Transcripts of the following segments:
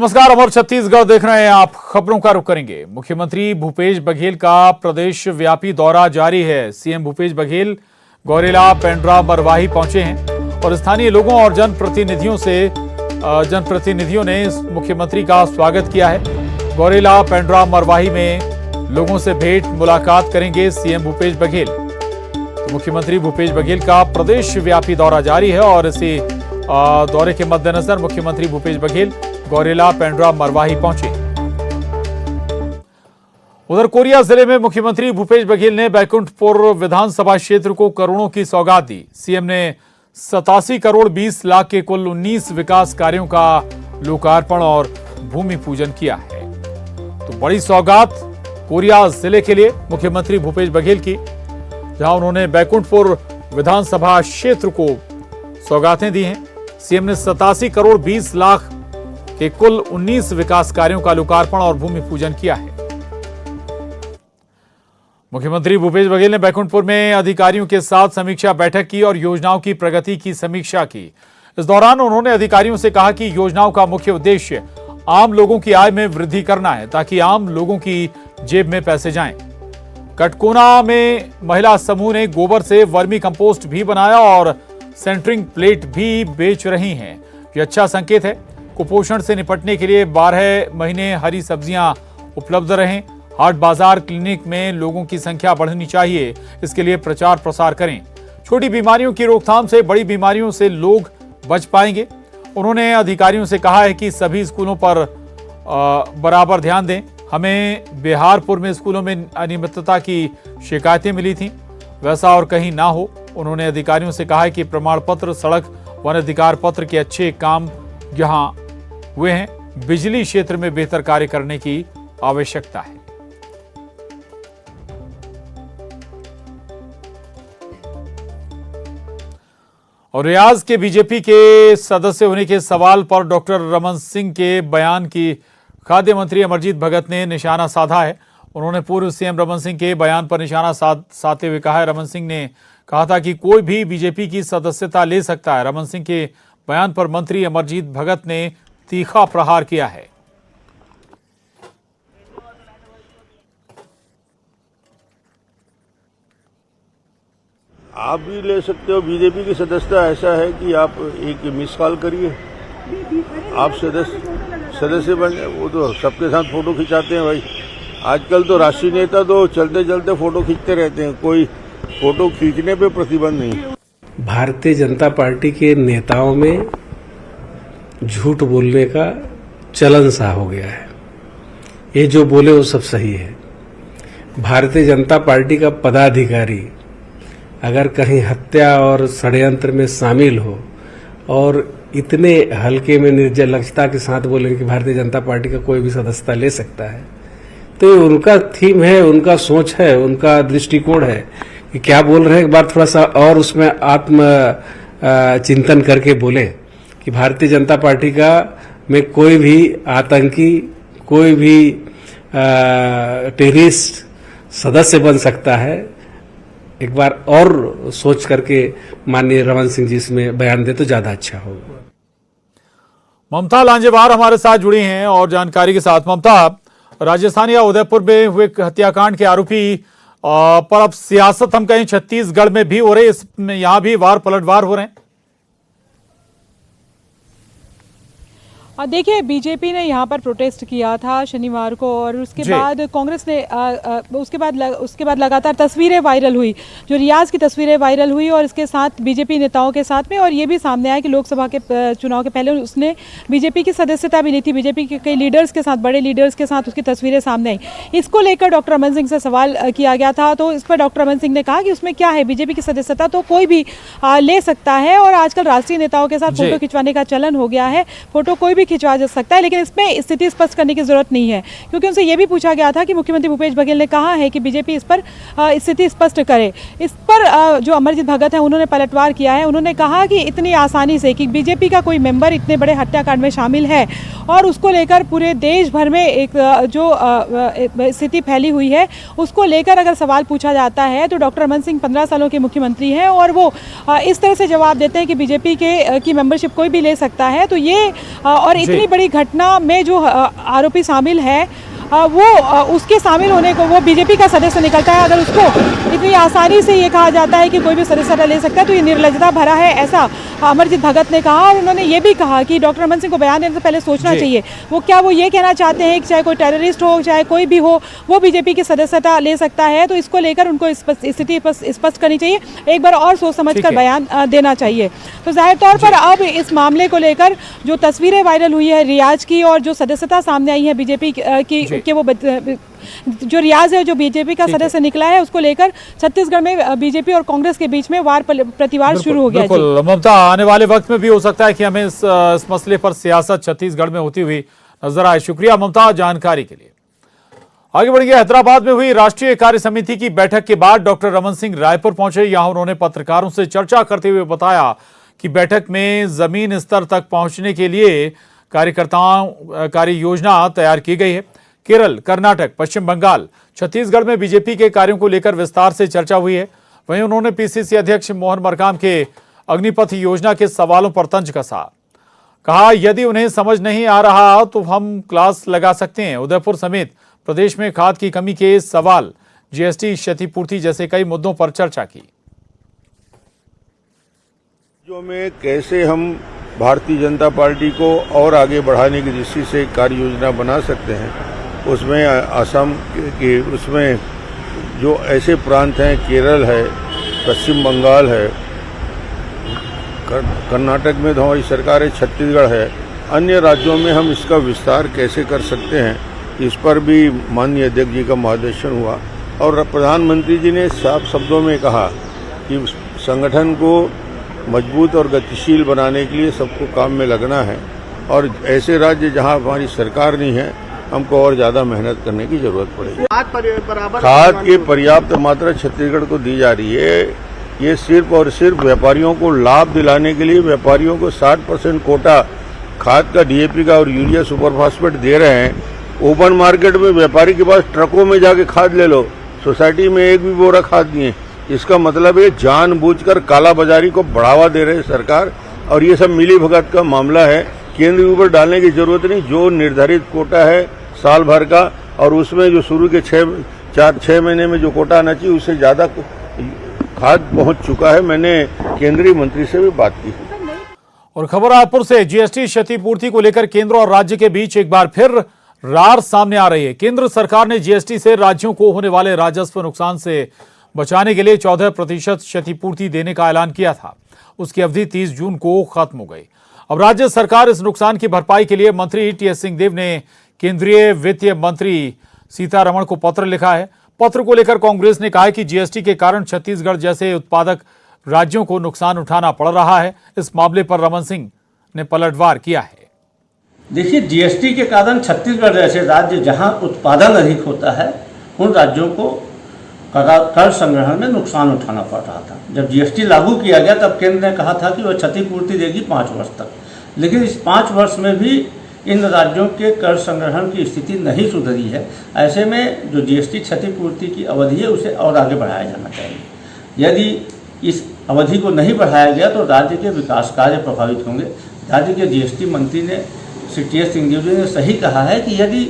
नमस्कार, अमर छत्तीसगढ़ देख रहे हैं आप। खबरों का रुख करेंगे। मुख्यमंत्री भूपेश बघेल का प्रदेश व्यापी दौरा जारी है। सीएम भूपेश बघेल गौरेला, पेंड्रा, मरवाही पहुंचे हैं और स्थानीय लोगों और जनप्रतिनिधियों ने मुख्यमंत्री का स्वागत किया है। गौरेला, पेंड्रा, मरवाही में लोगों से भेंट मुलाकात करेंगे सीएम भूपेश बघेल। तो मुख्यमंत्री भूपेश बघेल का प्रदेश व्यापी दौरा जारी है और इसी दौरे के मद्देनजर मुख्यमंत्री भूपेश बघेल गौरेला, पेंड्रा, मरवाही पहुंचे। उधर कोरिया जिले में मुख्यमंत्री भूपेश बघेल ने बैकुंठपुर विधानसभा क्षेत्र को करोड़ों की सौगात दी। सीएम ने 87 करोड़ 20 लाख के कुल 19 विकास कार्यों का लोकार्पण और भूमि पूजन किया है। तो बड़ी सौगात कोरिया जिले के लिए मुख्यमंत्री भूपेश बघेल की, जहां उन्होंने बैकुंठपुर विधानसभा क्षेत्र को सौगातें दी हैं। सीएम ने 87 करोड़ 20 लाख के कुल 19 विकास कार्यों का लोकार्पण और भूमि पूजन किया है। मुख्यमंत्री भूपेश बघेल ने बैकुंठपुर में अधिकारियों के साथ समीक्षा बैठक की और योजनाओं की प्रगति की समीक्षा की। इस दौरान उन्होंने अधिकारियों से कहा कि योजनाओं का मुख्य उद्देश्य आम लोगों की आय में वृद्धि करना है, ताकि आम लोगों की जेब में पैसे जाएं। कटकोना में महिला समूह ने गोबर से वर्मी कंपोस्ट भी बनाया और सेंटरिंग प्लेट भी बेच रही हैं। यह अच्छा संकेत है। कुपोषण से निपटने के लिए 12 महीने हरी सब्जियां उपलब्ध रहें। हाट बाजार क्लिनिक में लोगों की संख्या बढ़नी चाहिए, इसके लिए प्रचार प्रसार करें। छोटी बीमारियों की रोकथाम से बड़ी बीमारियों से लोग बच पाएंगे। उन्होंने अधिकारियों से कहा है कि सभी स्कूलों पर बराबर ध्यान दें। हमें बिहारपुर में स्कूलों में अनियमितता की शिकायतें मिली थीं, वैसा और कहीं ना हो। उन्होंने अधिकारियों से कहा है कि प्रमाण पत्र, सड़क, वन अधिकार पत्र के अच्छे काम यहां हुए हैं। बिजली क्षेत्र में बेहतर कार्य करने की आवश्यकता है। और रियाज के बीजेपी के सदस्य होने के सवाल पर डॉक्टर रमन सिंह के बयान की खाद्य मंत्री अमरजीत भगत ने निशाना साधा है। उन्होंने पूर्व सीएम रमन सिंह के बयान पर निशाना साधते हुए कहा है, रमन सिंह ने कहा था कि कोई भी बीजेपी की सदस्यता ले सकता है। रमन सिंह के बयान पर मंत्री अमरजीत भगत ने तीखा प्रहार किया है। आप भी ले सकते हो बीजेपी की सदस्यता। ऐसा है कि आप एक मिस कॉल करिए, आप सदस्य बन। वो तो सबके साथ फोटो खिंचाते हैं भाई। आजकल तो राष्ट्रीय नेता तो चलते चलते फोटो खींचते रहते हैं, कोई फोटो खींचने पे प्रतिबंध नहीं। भारतीय जनता पार्टी के नेताओं में झूठ बोलने का चलन सा हो गया है। ये जो बोले वो सब सही है। भारतीय जनता पार्टी का पदाधिकारी अगर कहीं हत्या और षड्यंत्र में शामिल हो और इतने हल्के में निर्लजता के साथ बोले कि भारतीय जनता पार्टी का कोई भी सदस्यता ले सकता है, तो ये उनका थीम है, उनका सोच है, उनका दृष्टिकोण है कि क्या बोल रहे हैं। एक बार थोड़ा सा और उसमें आत्म चिंतन करके बोले कि भारतीय जनता पार्टी का में कोई भी आतंकी, कोई भी टेररिस्ट सदस्य बन सकता है। एक बार और सोच करके माननीय रमन सिंह जी इसमें बयान दे तो ज्यादा अच्छा होगा। ममता लांजेवार हमारे साथ जुड़ी हैं और जानकारी के साथ। ममता, राजस्थान या उदयपुर में हुए हत्याकांड के आरोपी पर अब सियासत हम कहें छत्तीसगढ़ में भी हो रही है, इसमें यहां भी वार पलटवार हो रहे हैं। देखिए, बीजेपी ने यहाँ पर प्रोटेस्ट किया था शनिवार को और उसके बाद कांग्रेस ने उसके बाद लगातार तस्वीरें वायरल हुई, जो रियाज की तस्वीरें वायरल हुई और इसके साथ बीजेपी नेताओं के साथ में। और ये भी सामने आया कि लोकसभा के चुनाव के पहले उसने बीजेपी की सदस्यता भी ली थी। बीजेपी के कई लीडर्स के साथ, बड़े लीडर्स के साथ उसकी तस्वीरें सामने आई। इसको लेकर डॉक्टर रमन सिंह से सवाल किया गया था, तो इस पर डॉक्टर रमन सिंह ने कहा कि उसमें क्या है, बीजेपी की सदस्यता तो कोई भी ले सकता है और आजकल राष्ट्रीय नेताओं के साथ फोटो खिंचवाने का चलन हो गया है। फोटो कोई भी खिंचवा जा सकता है, लेकिन इसमें स्थिति स्पष्ट करने की जरूरत नहीं है, क्योंकि उनसे यह भी पूछा गया था कि मुख्यमंत्री भूपेश बघेल ने कहा है कि बीजेपी इस पर स्थिति स्पष्ट करे। इस पर जो अमरजीत भगत है उन्होंने पलटवार किया है। उन्होंने कहा कि इतनी आसानी से कि बीजेपी का कोई मेंबर इतने बड़े हत्याकांड में शामिल है और उसको लेकर पूरे देश भर में एक जो स्थिति फैली हुई है, उसको लेकर अगर सवाल पूछा जाता है तो डॉक्टर रमन सिंह 15 सालों के मुख्यमंत्री हैं और वो इस तरह से जवाब देते हैं कि बीजेपी की मेंबरशिप कोई भी ले सकता है। तो ये और और इतनी बड़ी घटना में जो आरोपी शामिल है वो उसके शामिल होने को, वो बीजेपी का सदस्य निकलता है, अगर उसको इतनी आसानी से ये कहा जाता है कि कोई भी सदस्यता ले सकता है तो ये निर्लज्जता भरा है, ऐसा अमरजीत भगत ने कहा। और उन्होंने ये भी कहा कि डॉक्टर रमन सिंह को बयान देने से पहले सोचना चाहिए वो ये कहना चाहते हैं कि चाहे कोई टेररिस्ट हो, चाहे कोई भी हो, वो बीजेपी की सदस्यता ले सकता है। तो इसको लेकर उनको स्थिति स्पष्ट करनी चाहिए, एक बार और सोच समझ कर बयान देना चाहिए। तो जाहिर तौर पर अब इस मामले को लेकर जो तस्वीरें वायरल हुई है रियाज की और जो सदस्यता सामने आई है बीजेपी की कि वो जो रियाज है जो बीजेपी का सदस्य निकला है, उसको लेकर छत्तीसगढ़ में बीजेपी और कांग्रेस के बीच में वार प्रतिवार शुरू हो गया है। बिल्कुल ममता, आने वाले वक्त में भी हो सकता है कि हमें इस मसले पर सियासत छत्तीसगढ़ में होती हुई नजर आए। शुक्रिया ममता जानकारी के लिए। आगे बढ़िए, हैदराबाद में हुई राष्ट्रीय कार्य समिति की बैठक के बाद डॉक्टर रमन सिंह रायपुर पहुंचे। यहां उन्होंने पत्रकारों से चर्चा करते हुए बताया कि बैठक में जमीन स्तर तक पहुंचने के लिए कार्य योजना तैयार की गई है। केरल, कर्नाटक, पश्चिम बंगाल, छत्तीसगढ़ में बीजेपी के कार्यों को लेकर विस्तार से चर्चा हुई है। वहीं उन्होंने पीसीसी अध्यक्ष मोहन मरकाम के अग्निपथ योजना के सवालों पर तंज कसा। कहा यदि उन्हें समझ नहीं आ रहा तो हम क्लास लगा सकते हैं। उदयपुर समेत प्रदेश में खाद की कमी के सवाल, जीएसटी क्षतिपूर्ति जैसे कई मुद्दों पर चर्चा की। जो में कैसे हम भारतीय जनता पार्टी को और आगे बढ़ाने की दृष्टि से कार्य योजना बना सकते हैं, उसमें असम के उसमें जो ऐसे प्रांत हैं, केरल है, पश्चिम बंगाल है, कर्नाटक में तो हमारी सरकार है, छत्तीसगढ़ है, अन्य राज्यों में हम इसका विस्तार कैसे कर सकते हैं, इस पर भी माननीय अध्यक्ष जी का मार्गदर्शन हुआ। और प्रधानमंत्री जी ने साफ शब्दों में कहा कि संगठन को मजबूत और गतिशील बनाने के लिए सबको काम में लगना है और ऐसे राज्य जहां हमारी सरकार नहीं है हमको और ज्यादा मेहनत करने की जरूरत पड़ेगी। खाद की पर्याप्त मात्रा छत्तीसगढ़ को दी जा रही है। ये सिर्फ और सिर्फ व्यापारियों को लाभ दिलाने के लिए व्यापारियों को 60% कोटा खाद का, डीएपी का और यूरिया सुपर फास्फेट दे रहे हैं। ओपन मार्केट में व्यापारी के पास ट्रकों में जाके खाद ले लो, सोसाइटी में एक भी बोरा खाद दिए। इसका मतलब है जानबूझकर कालाबाजारी को बढ़ावा दे रहे सरकार, और ये सब मिली भगत का मामला है। केंद्र के ऊपर डालने की जरूरत नहीं। जो निर्धारित कोटा है साल भर का, और उसमें जो शुरू के 6 महीने में जो कोटा आना चाहिए उससे ज्यादा खाद पहुंच चुका है। मैंने केंद्रीय मंत्री से भी बात की। और खबर रायपुर से, जीएसटी क्षतिपूर्ति को लेकर केंद्र और राज्य के बीच एक बार फिर रार सामने आ रही है। केंद्र सरकार ने जीएसटी से राज्यों को होने वाले राजस्व नुकसान से बचाने के लिए 14% क्षतिपूर्ति देने का ऐलान किया था। उसकी अवधि 30 जून को खत्म हो गई। अब राज्य सरकार इस नुकसान की भरपाई के लिए मंत्री टीएस सिंहदेव ने केंद्रीय वित्त मंत्री सीतारमण को पत्र लिखा है। पत्र को लेकर कांग्रेस ने कहा है कि जीएसटी के कारण छत्तीसगढ़ जैसे उत्पादक राज्यों को नुकसान उठाना पड़ रहा है। इस मामले पर रमन सिंह ने पलटवार किया है। देखिए, जीएसटी के कारण छत्तीसगढ़ जैसे राज्य जहां उत्पादन अधिक होता है उन राज्यों को कर संग्रहण में नुकसान उठाना पड़ रहा था। जब जीएसटी लागू किया गया तब केंद्र ने कहा था कि वह क्षतिपूर्ति देगी 5 वर्ष तक, लेकिन इस 5 वर्ष में भी इन राज्यों के कर संग्रहण की स्थिति नहीं सुधरी है। ऐसे में जो जीएसटी क्षतिपूर्ति की अवधि है उसे और आगे बढ़ाया जाना चाहिए। यदि इस अवधि को नहीं बढ़ाया गया तो राज्य के विकास कार्य प्रभावित होंगे। राज्य के जीएसटी मंत्री ने श्री टीएस सिंहदेव जी ने सही कहा है कि यदि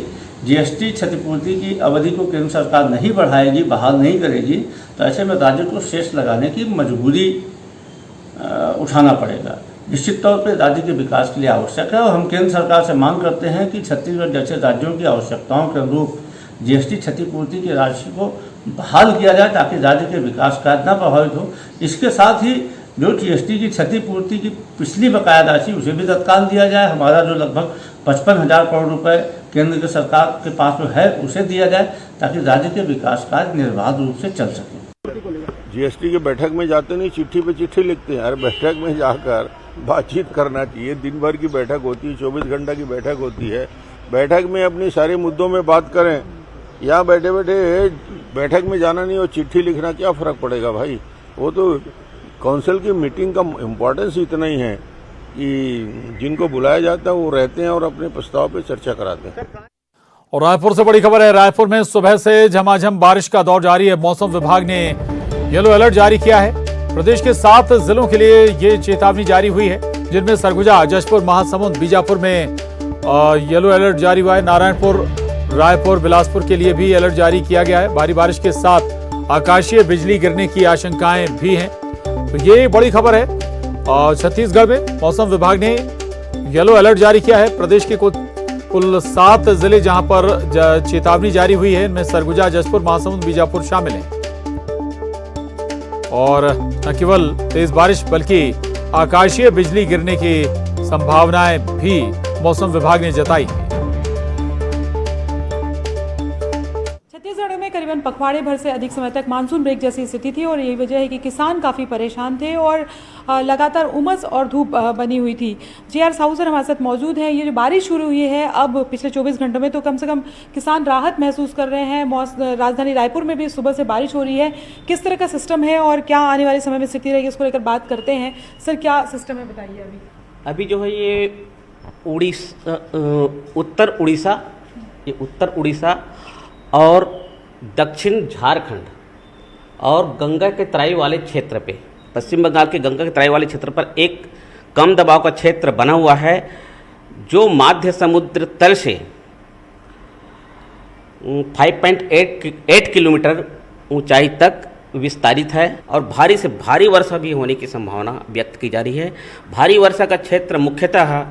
जीएसटी क्षतिपूर्ति की अवधि को केंद्र सरकार नहीं बढ़ाएगी, बहाल नहीं करेगी, तो ऐसे में राज्य को शेष लगाने की मजबूरी उठाना पड़ेगा। निश्चित तौर पर राज्य के विकास के लिए आवश्यक है और हम केंद्र सरकार से मांग करते हैं कि छत्तीसगढ़ जैसे राज्यों की आवश्यकताओं के अनुरूप जीएसटी क्षतिपूर्ति की राशि को बहाल किया जाए ताकि राज्य के विकास कार्य न प्रभावित हो। इसके साथ ही जो जीएसटी की क्षतिपूर्ति की पिछली बकाया राशि उसे भी तत्काल दिया जाए। हमारा जो लगभग 55,000 करोड़ रुपए केंद्र की सरकार के पास में है उसे दिया जाए ताकि राज्य के विकास कार्य निर्बाध रूप से चल सके। जीएसटी की बैठक में जाते नहीं, चिट्ठी पे चिट्ठी लिखते हैं। हर बैठक में जाकर बातचीत करना चाहिए। दिन भर की बैठक होती है, 24 घंटा की बैठक होती है। बैठक में अपने सारे मुद्दों में बात करें। यहाँ बैठे बैठे बैठक में जाना नहीं और चिट्ठी लिखना क्या फर्क पड़ेगा भाई। वो तो काउंसिल की मीटिंग का इम्पोर्टेंस इतना ही है कि जिनको बुलाया जाता है वो रहते हैं और अपने प्रस्ताव पे चर्चा कराते हैं। और रायपुर से बड़ी खबर है, रायपुर में सुबह से झमाझम बारिश का दौर जारी है। मौसम विभाग ने येलो अलर्ट जारी किया है। प्रदेश के 7 जिलों के लिए ये चेतावनी जारी हुई है, जिनमें सरगुजा, जशपुर, महासमुंद, बीजापुर में येलो अलर्ट जारी हुआ है। नारायणपुर, रायपुर, बिलासपुर के लिए भी अलर्ट जारी किया गया है। भारी बारिश के साथ आकाशीय बिजली गिरने की आशंकाएं भी हैं। तो ये बड़ी खबर है। छत्तीसगढ़ में मौसम विभाग ने येलो अलर्ट जारी किया है। प्रदेश के कुल 7 जिले जहां पर चेतावनी जारी हुई है, इनमें सरगुजा, जशपुर, महासमुंद, बीजापुर शामिल हैं। और न केवल तेज बारिश बल्कि आकाशीय बिजली गिरने की संभावनाएं भी मौसम विभाग ने जताई है। छत्तीसगढ़ में करीबन पखवाड़े भर से अधिक समय तक मानसून ब्रेक जैसी स्थिति थी और यही वजह है कि किसान काफ़ी परेशान थे और लगातार उमस और धूप बनी हुई थी। जे.आर. साहू सर हमारे साथ मौजूद हैं। ये जो बारिश शुरू हुई है अब पिछले 24 घंटों में, तो कम से कम किसान राहत महसूस कर रहे हैं। राजधानी रायपुर में भी सुबह से बारिश हो रही है। किस तरह का सिस्टम है और क्या आने वाले समय में स्थिति रहेगी, इसको लेकर बात करते हैं। सर, क्या सिस्टम है, बताइए। अभी जो है ये उत्तर उड़ीसा और दक्षिण झारखंड और गंगा के तराई वाले क्षेत्र पे, पश्चिम बंगाल के गंगा के तराई वाले क्षेत्र पर एक कम दबाव का क्षेत्र बना हुआ है जो मध्य समुद्र तल से 5.8 किलोमीटर ऊंचाई तक विस्तारित है और भारी से भारी वर्षा भी होने की संभावना व्यक्त की जा रही है। भारी वर्षा का क्षेत्र मुख्यतः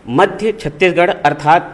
मध्य छत्तीसगढ़ अर्थात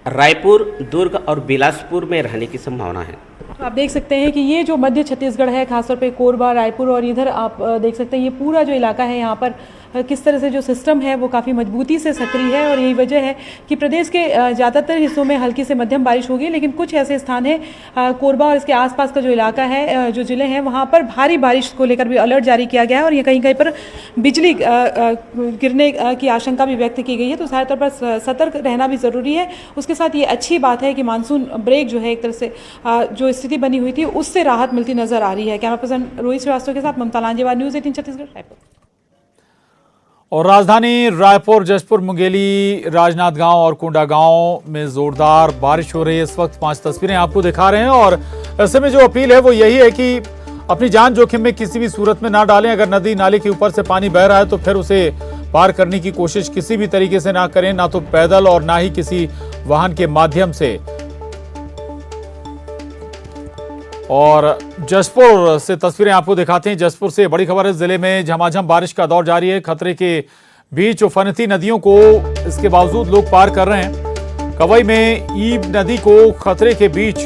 रायपुर, दुर्ग और बिलासपुर में रहने की संभावना है। आप देख सकते हैं कि ये जो मध्य छत्तीसगढ़ है, खासतौर पे कोरबा, रायपुर और इधर आप देख सकते हैं ये पूरा जो इलाका है यहाँ पर किस तरह से जो सिस्टम है वो काफ़ी मजबूती से सक्रिय है और यही वजह है कि प्रदेश के ज़्यादातर हिस्सों में हल्की से मध्यम बारिश होगी, लेकिन कुछ ऐसे स्थान हैं कोरबा और इसके आसपास का जो इलाका है, जो ज़िले हैं, वहाँ पर भारी बारिश को लेकर भी अलर्ट जारी किया गया है और ये कहीं कहीं पर बिजली गिरने की आशंका भी व्यक्त की गई है। तो सारे तौर पर सतर्क रहना भी ज़रूरी है। उसके साथ ये अच्छी बात है कि मानसून ब्रेक जो है एक तरह से जो स्थिति बनी हुई थी उससे राहत मिलती नजर आ रही है। कैमरा पर्सन रोहित श्रीवास्तव के साथ ममता लांजेवार, न्यूज़ 18 छत्तीसगढ़, रायपुर। और राजधानी रायपुर, जशपुर, मुंगेली, राजनांदगांव और कोंडागांव में जोरदार बारिश हो रही है। इस वक्त 5 तस्वीरें आपको दिखा रहे हैं और ऐसे में जो अपील है वो यही है कि अपनी जान जोखिम में किसी भी सूरत में ना डालें। अगर नदी नाले के ऊपर से पानी बह रहा है तो फिर उसे पार करने की कोशिश किसी भी तरीके से ना करें, ना तो पैदल और ना ही किसी वाहन के माध्यम से। और जशपुर से तस्वीरें आपको दिखाते हैं। जशपुर से बड़ी खबर है, जिले में झमाझम बारिश का दौर जारी है। खतरे के बीच उफनती नदियों को इसके बावजूद लोग पार कर रहे हैं। कवई में ईब नदी को खतरे के बीच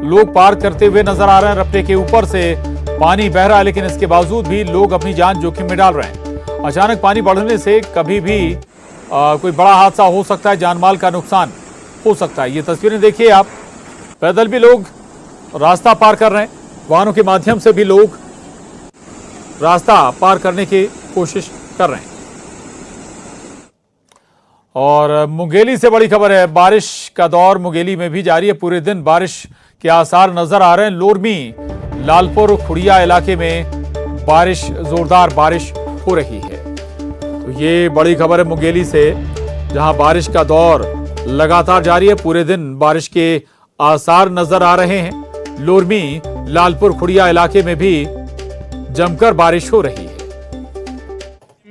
लोग पार करते हुए नजर आ रहे हैं। रपटे के ऊपर से पानी बह रहा है, लेकिन इसके बावजूद भी लोग अपनी जान जोखिम में डाल रहे हैं। अचानक पानी बढ़ने से कभी भी कोई बड़ा हादसा हो सकता है, जानमाल का नुकसान हो सकता है। ये तस्वीरें देखिए आप, पैदल भी लोग रास्ता पार कर रहे हैं, वाहनों के माध्यम से भी लोग रास्ता पार करने की कोशिश कर रहे हैं। और मुंगेली से बड़ी खबर है, बारिश का दौर मुंगेली में भी जारी है। पूरे दिन बारिश के आसार नजर आ रहे हैं। लोरमी, लालपुर, खुड़िया इलाके में बारिश, जोरदार बारिश हो रही है। तो ये बड़ी खबर है मुंगेली से, जहां बारिश का दौर लगातार जारी है। पूरे दिन बारिश के आसार नजर आ रहे हैं। लोरमी, लालपुर, खुड़िया इलाके में भी जमकर बारिश हो रही है।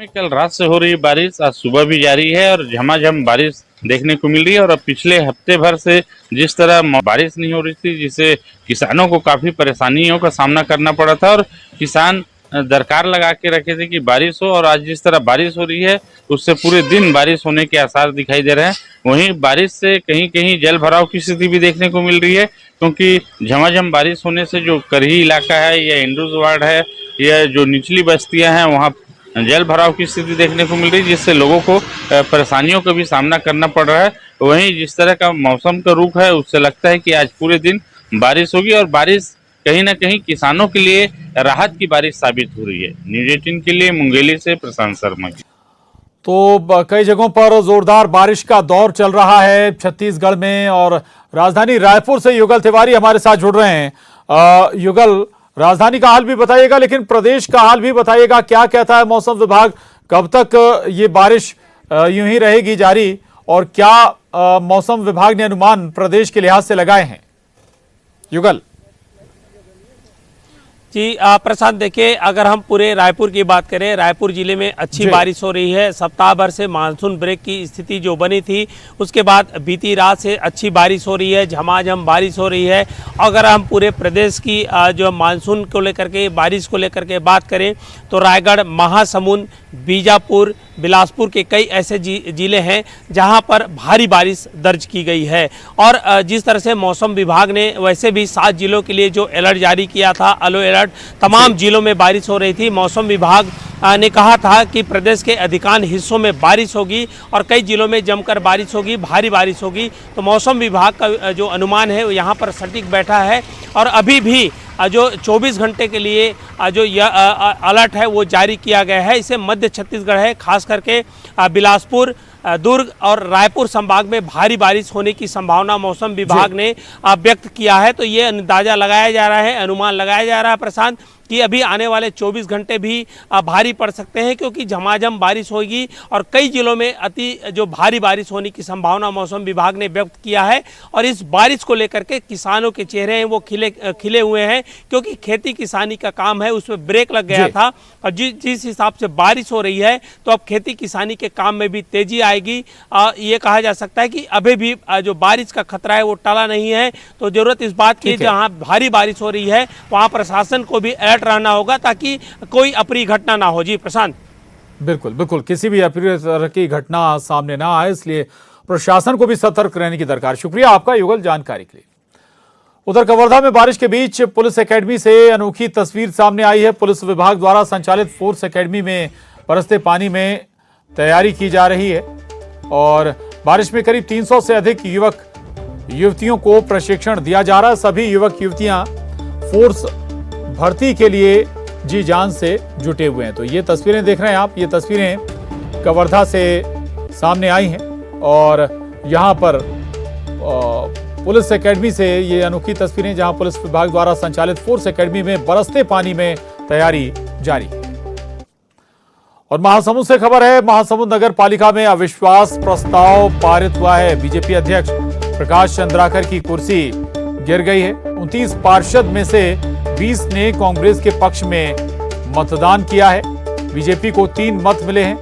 कल रात से हो रही बारिश आज सुबह भी जारी है और झमाझम बारिश देखने को मिल रही है। और अब पिछले हफ्ते भर से जिस तरह बारिश नहीं हो रही थी, जिससे किसानों को काफी परेशानियों का सामना करना पड़ा था और किसान दरकार लगा के रखे थे कि बारिश हो, और आज जिस तरह बारिश हो रही है उससे पूरे दिन बारिश होने के आसार दिखाई दे रहे हैं। वहीं बारिश से कहीं कहीं जल भराव की स्थिति भी देखने को मिल रही है, क्योंकि झमाझम बारिश होने से जो करही इलाका है या इंडूज वार्ड है या जो निचली बस्तियां हैं वहाँ जल भराव की स्थिति देखने को मिल रही है, जिससे लोगों को परेशानियों का भी सामना करना पड़ रहा है। वहीं जिस तरह का मौसम का रुख है उससे लगता है कि आज पूरे दिन बारिश होगी और बारिश कहीं ना कहीं किसानों के लिए राहत की बारिश साबित हो रही है। न्यूज़ 18 के लिए मुंगेली से प्रशांत शर्मा की। तो कई जगहों पर जोरदार बारिश का दौर चल रहा है छत्तीसगढ़ में और राजधानी रायपुर से युगल तिवारी हमारे साथ जुड़ रहे हैं। युगल, राजधानी का हाल भी बताइएगा, लेकिन प्रदेश का हाल भी बताइएगा। क्या कहता है मौसम विभाग, कब तक ये बारिश यूं ही रहेगी जारी, और क्या मौसम विभाग ने अनुमान प्रदेश के लिहाज से लगाए हैं? युगल। जी प्रशांत, देखिए अगर हम पूरे रायपुर की बात करें, रायपुर जिले में अच्छी बारिश हो रही है। सप्ताह भर से मानसून ब्रेक की स्थिति जो बनी थी, उसके बाद बीती रात से अच्छी बारिश हो रही है, झमाझम बारिश हो रही है। अगर हम पूरे प्रदेश की जो मानसून को लेकर के, बारिश को लेकर के बात करें तो रायगढ़, महासमुंद, बीजापुर, बिलासपुर के कई ऐसे जिले हैं जहां पर भारी बारिश दर्ज की गई है। और जिस तरह से मौसम विभाग ने वैसे भी 7 जिलों के लिए जो अलर्ट जारी किया था, येलो अलर्ट, तमाम जिलों में बारिश हो रही थी। मौसम विभाग ने कहा था कि प्रदेश के अधिकांश हिस्सों में बारिश होगी और कई जिलों में जमकर बारिश होगी, भारी बारिश होगी। तो मौसम विभाग का जो अनुमान है वो यहाँ पर सटीक बैठा है। और अभी भी जो 24 घंटे के लिए जो अलर्ट है वो जारी किया गया है। इसे मध्य छत्तीसगढ़ है, खास करके बिलासपुर, दुर्ग और रायपुर संभाग में भारी बारिश होने की संभावना मौसम विभाग ने व्यक्त किया है। तो ये अंदाजा लगाया जा रहा है, अनुमान लगाया जा रहा है प्रशांत, कि अभी आने वाले 24 घंटे भी भारी पड़ सकते हैं, क्योंकि झमाझम बारिश होगी और कई जिलों में अति जो भारी बारिश होने की संभावना मौसम विभाग ने व्यक्त किया है। और इस बारिश को लेकर के किसानों के चेहरे हैं वो खिले हुए हैं, क्योंकि खेती किसानी का काम है, उसमें ब्रेक लग गया था। और जिस हिसाब से बारिश हो रही है तो अब खेती किसानी के काम में भी तेजी आएगी। ये कहा जा सकता है कि अभी भी जो बारिश का खतरा है वो टला नहीं है। तो जरूरत इस बात की, जहाँ भारी बारिश हो रही है वहाँ प्रशासन को भी अलर्ट रहना होगा ताकि कोई अप्रिय घटना ना हो। जी प्रशांत। बिल्कुल बिल्कुल, किसी भी अप्रिय तरह की घटना सामने ना आए, इसलिए प्रशासन को भी सतर्क रहने की दरकार। शुक्रिया आपका युगल जानकारी के लिए। उधर कवर्धा में बारिश के बीच पुलिस एकेडमी से अनोखी तस्वीर सामने आई है। पुलिस विभाग द्वारा संचालित फोर्स एकेडमी में बरसते पानी में तैयारी की जा रही है और बारिश में करीब 300 से अधिक युवक युवतियों को प्रशिक्षण दिया जा रहा है। सभी युवक युवतियां फोर्स भर्ती के लिए जी जान से जुटे हुए हैं। तो ये तस्वीरें देख रहे हैं आप, ये तस्वीरें कवर्धा से सामने आई हैं और यहाँ पर पुलिस एकेडमी से ये अनोखी तस्वीरें, जहां पुलिस विभाग द्वारा संचालित फोर्स एकेडमी में बरसते पानी में तैयारी जारी है। और महासमुंद से खबर है, महासमुंद नगर पालिका में अविश्वास प्रस्ताव पारित हुआ है। बीजेपी अध्यक्ष प्रकाश चंद्राकर की कुर्सी गिर गई है। 29 पार्षद में से 20 ने कांग्रेस के पक्ष में मतदान किया है। बीजेपी को 3 मत मिले हैं,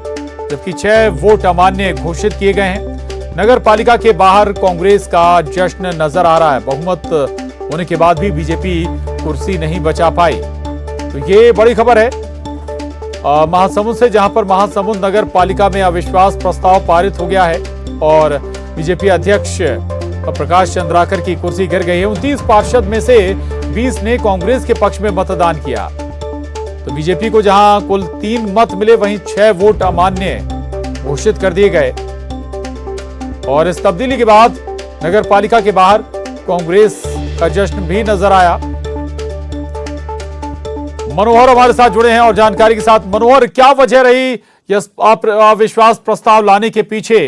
जबकि 6 वोट अमान्य घोषित किए गए हैं। नगर पालिका के बाहर कांग्रेस का जश्न नजर आ रहा है। बहुमत होने के बाद भी बीजेपी कुर्सी नहीं बचा पाई। तो ये बड़ी खबर है महासमुंद से, जहां पर महासमुंद नगर पालिका में अविश्वास प्रस्ताव पारित हो गया है और बीजेपी अध्यक्ष प्रकाश चंद्राकर की कुर्सी गिर गई है। 29 पार्षद में से 20 ने कांग्रेस के पक्ष में मतदान किया। तो बीजेपी को जहां कुल 3 मत मिले, वहीं 6 वोट अमान्य घोषित कर दिए गए। और इस तब्दीली के बाद नगर पालिका के बाहर कांग्रेस का जश्न भी नजर आया। मनोहर हमारे साथ जुड़े हैं और जानकारी के साथ। मनोहर, क्या वजह रही अविश्वास प्रस्ताव लाने के पीछे?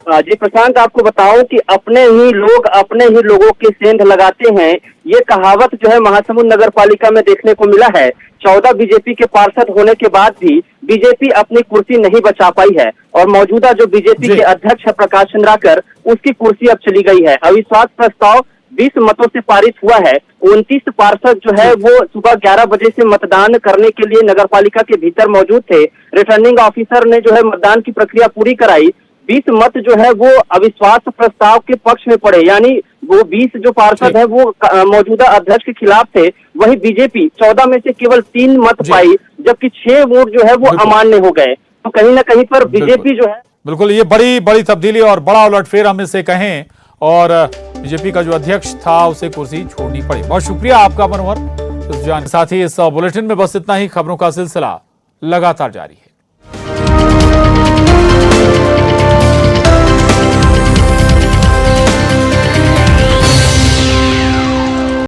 जी प्रशांत, आपको बताऊं कि अपने ही लोग अपने ही लोगों के सेंध लगाते हैं, ये कहावत जो है महासमुंद नगर पालिका में देखने को मिला है। 14 बीजेपी के पार्षद होने के बाद भी बीजेपी अपनी कुर्सी नहीं बचा पाई है और मौजूदा जो बीजेपी के अध्यक्ष है प्रकाश चंद्राकर, उसकी कुर्सी अब चली गई है। अविश्वास प्रस्ताव 20 मतों से पारित हुआ है। 29 पार्षद जो है वो सुबह 11 बजे से मतदान करने के लिए नगर पालिका के भीतर मौजूद थे। रिटर्निंग ऑफिसर ने जो है मतदान की प्रक्रिया पूरी कराई। 20 मत जो है वो अविश्वास प्रस्ताव के पक्ष में पड़े, यानी वो 20 जो पार्षद है वो मौजूदा अध्यक्ष के खिलाफ थे। वही बीजेपी 14 में से केवल 3 मत पाई, जबकि 6 वोट जो है वो अमान्य हो गए। तो कहीं ना कहीं पर बीजेपी जो है, बिल्कुल ये बड़ी तब्दीली और बड़ा उलटफेर हम इसे कहें। और बीजेपी का जो अध्यक्ष था उसे कुर्सी छोड़नी पड़ी। बहुत शुक्रिया आपका मनोहर। साथ ही इस बुलेटिन में बस इतना ही। खबरों का सिलसिला लगातार जारी है।